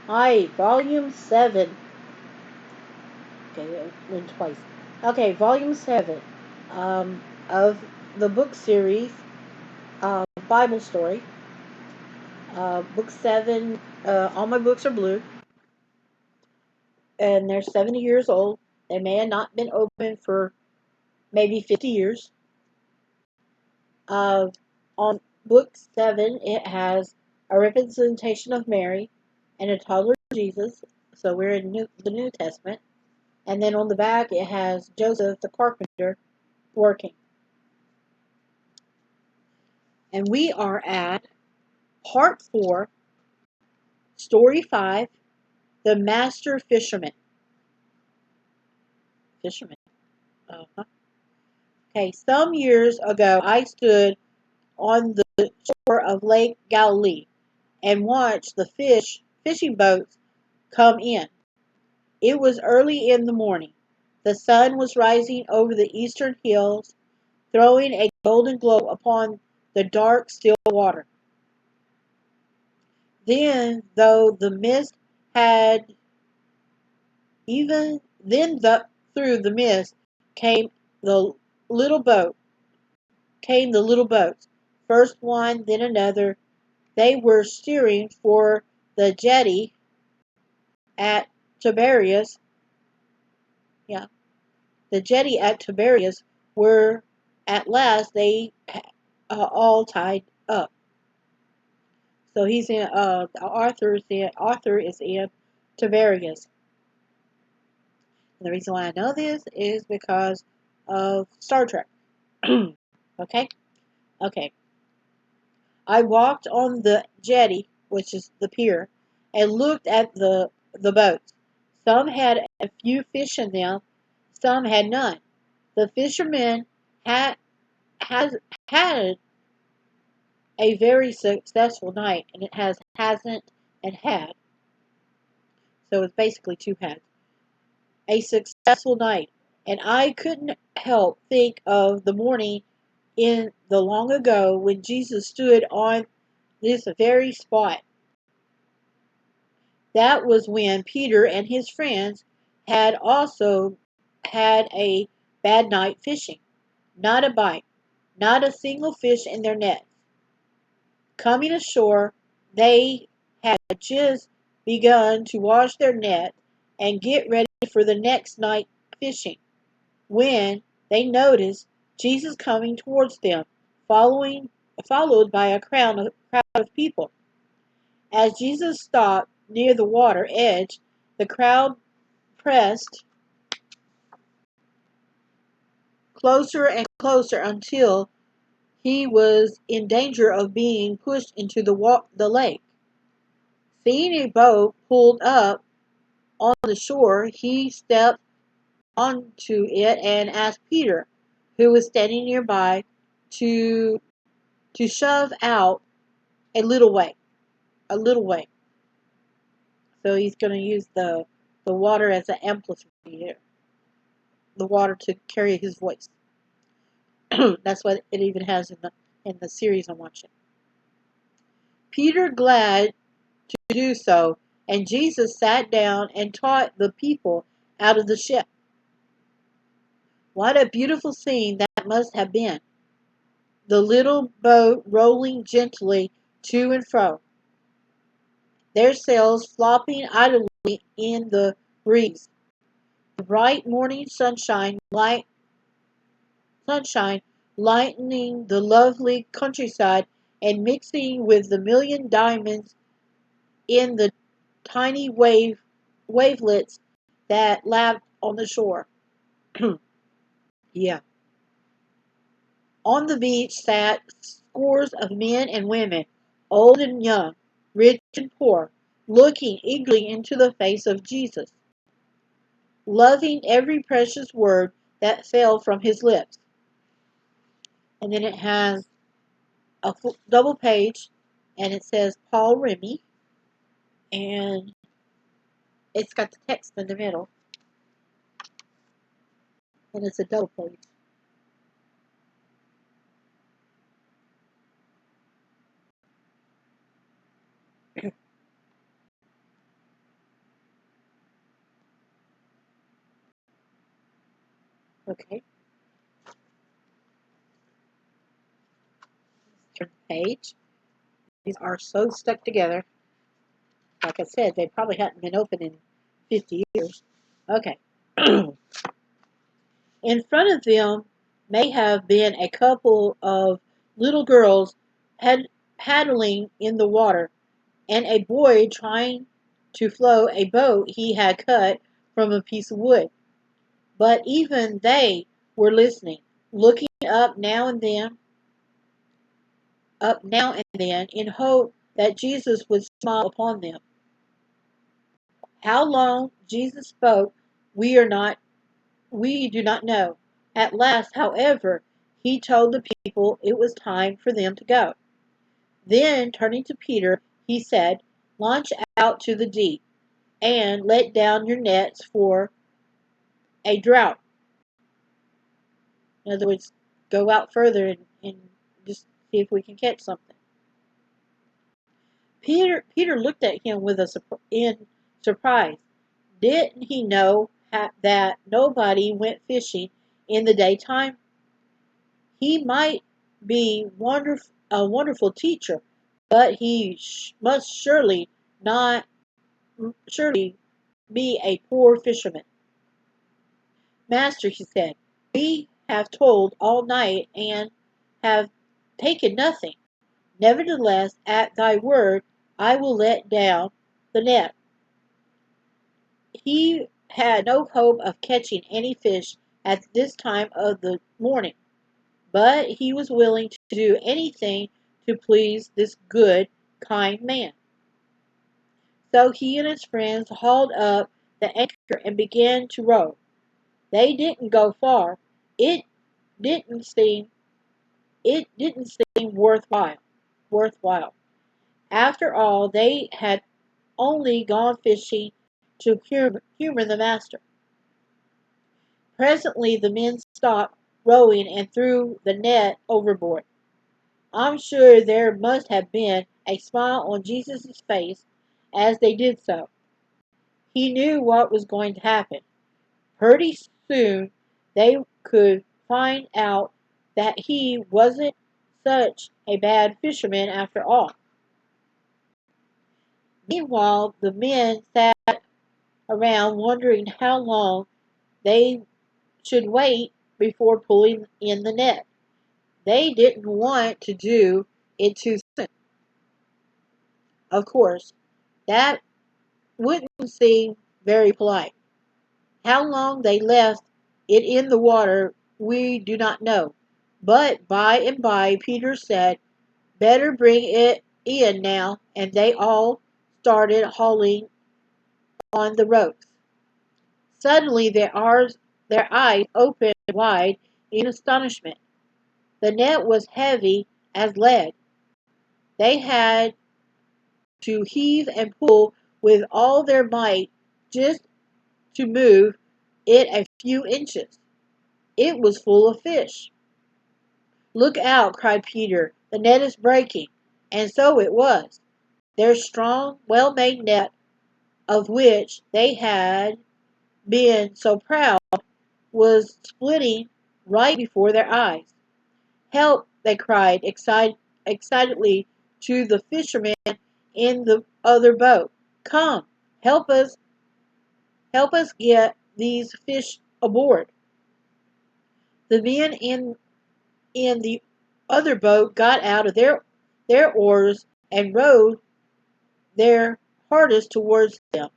Hi, Volume 7. Okay, it went twice. Okay, Volume 7 of the book series, Bible Story. Book 7, all my books are blue, and they're 70 years old. They may have not been open for maybe 50 years. Uh, on Book 7, it has a representation of Mary and a toddler Jesus. So we're in the New Testament. And then on the back, it has Joseph the carpenter working. And we are at part 4, story 5, the Master Fisherman. Fisherman. Uh-huh. Okay, some years ago, I stood on the shore of Lake Galilee and watched the fishing boats come in. It was early in the morning. The sun was rising over the eastern hills, throwing a golden glow upon the dark, still water. Then, though the mist had even then through the mist came the little boat came the little boats, first one, then another. They were steering for the jetty at Tiberias. Yeah, the jetty at Tiberias, were at last they all tied up. So he's in. Arthur is in Tiberias. And the reason why I know this is because of Star Trek. Okay? Okay. I walked on the jetty, which is the pier, and looked at the boats. Some had a few fish in them, some had none. The fishermen had has had a very successful night, and it has hasn't and had. So it's basically two had. A successful night, and I couldn't help think of the morning in the long ago when Jesus stood on this very spot. That was when Peter and his friends had also had a bad night fishing. Not a bite, not a single fish in their nets. Coming ashore, they had just begun to wash their net and get ready for the next night fishing, when they noticed Jesus coming towards them, followed by a crowd of people. As Jesus stopped near the water edge, the crowd pressed closer and closer until he was in danger of being pushed into the lake. Seeing a boat pulled up on the shore, he stepped onto it and asked Peter, who was standing nearby, to shove out a little way. A little way. So he's going to use the water as an amplifier, the water to carry his voice. That's what it even has in the series I'm watching. Peter glad to do so, and Jesus sat down and taught the people out of the ship. What a beautiful scene that must have been! The little boat rolling gently to and fro, their sails flopping idly in the breeze. The bright morning sunshine lightening the lovely countryside and mixing with the million diamonds in the tiny wavelets that lapped on the shore. Yeah. On the beach sat scores of men and women, old and young, rich and poor, looking eagerly into the face of Jesus, loving every precious word that fell from his lips. And then it has a double page, and it says Paul Remy, and it's got the text in the middle, and it's a double page. Okay, turn the page. These are so stuck together. Like I said, they probably hadn't been open in 50 years. Okay. In front of them may have been a couple of little girls paddling in the water, and a boy trying to float a boat he had cut from a piece of wood. But even they were listening, looking up now and then, in hope that Jesus would smile upon them. How long Jesus spoke, we are not we do not know. At last, however, he told the people it was time for them to go. Then, turning to Peter, he said, "Launch out to the deep, and let down your nets for a draught." In other words, go out further and just see if we can catch something. Peter looked at him in surprise. Didn't he know that nobody went fishing in the daytime? He might be a wonderful teacher, but he must not surely be a poor fisherman. "Master," he said, "we have toiled all night and have taken nothing. Nevertheless, at thy word, I will let down the net." He had no hope of catching any fish at this time of the morning, but he was willing to do anything to please this good, kind man. So he and his friends hauled up the anchor and began to row. They didn't go far. It didn't seem it didn't seem worthwhile. After all, they had only gone fishing to humor the master. Presently the men stopped rowing and threw the net overboard. I'm sure there must have been a smile on Jesus' face as they did so. He knew what was going to happen. Pretty soon they could find out that he wasn't such a bad fisherman after all. Meanwhile, the men sat around wondering how long they should wait before pulling in the net. They didn't want to do it too soon. Of course, that wouldn't seem very polite. How long they left it in the water we do not know. But by and by Peter said, "Better bring it in now," and they all started hauling on the ropes. Suddenly their eyes opened wide in astonishment. The net was heavy as lead. They had to heave and pull with all their might just to move it a few inches. It was full of fish. "Look out," cried Peter. "The net is breaking." And so it was. Their strong, well-made net, of which they had been so proud, was splitting right before their eyes. "Help!" they cried excitedly to the fishermen in the other boat. "Come, help us, help us get these fish aboard." The men in the other boat got out of their oars and rowed their hardest towards them.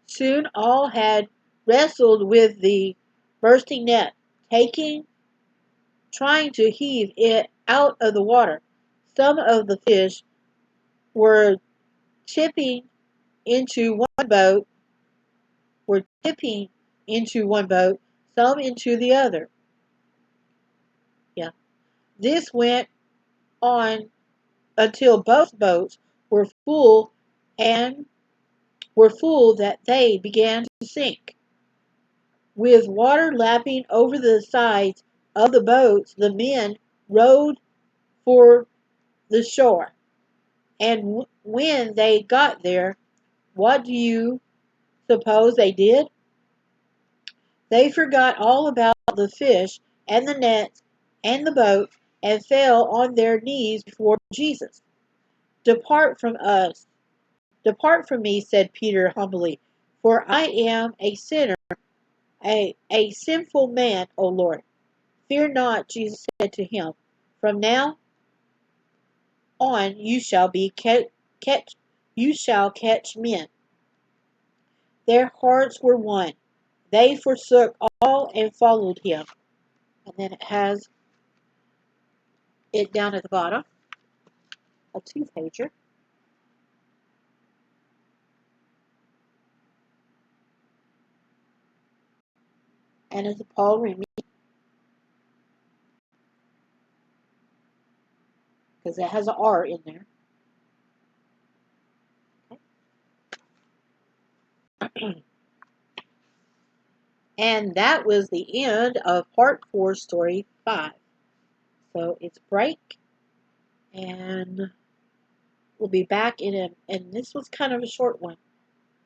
Soon all had wrestled with the bursting net, trying to heave it out of the water. Some of the fish were tipping into one boat, were tipping into one boat, some into the other. Yeah. This went on until both boats were and full that they began to sink. With water lapping over the sides of the boats, the men rowed for the shore. And when they got there, what do you suppose they did? They forgot all about the fish and the nets and the boat and fell on their knees before Jesus. Depart from us. Depart from me, said Peter humbly, for I am a sinner, a sinful man, O Lord. Fear not, Jesus said to him. From now on you shall catch men. Their hearts were one. They forsook all and followed him. And then it has it down at the bottom, a two-pager. And it's a Paul Remy, because it has an R in there. Okay. And that was the end of part 4, story 5. So it's break, and we'll be back and this was kind of a short one,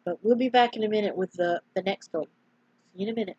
but we'll be back in a minute with the next story. See you in a minute.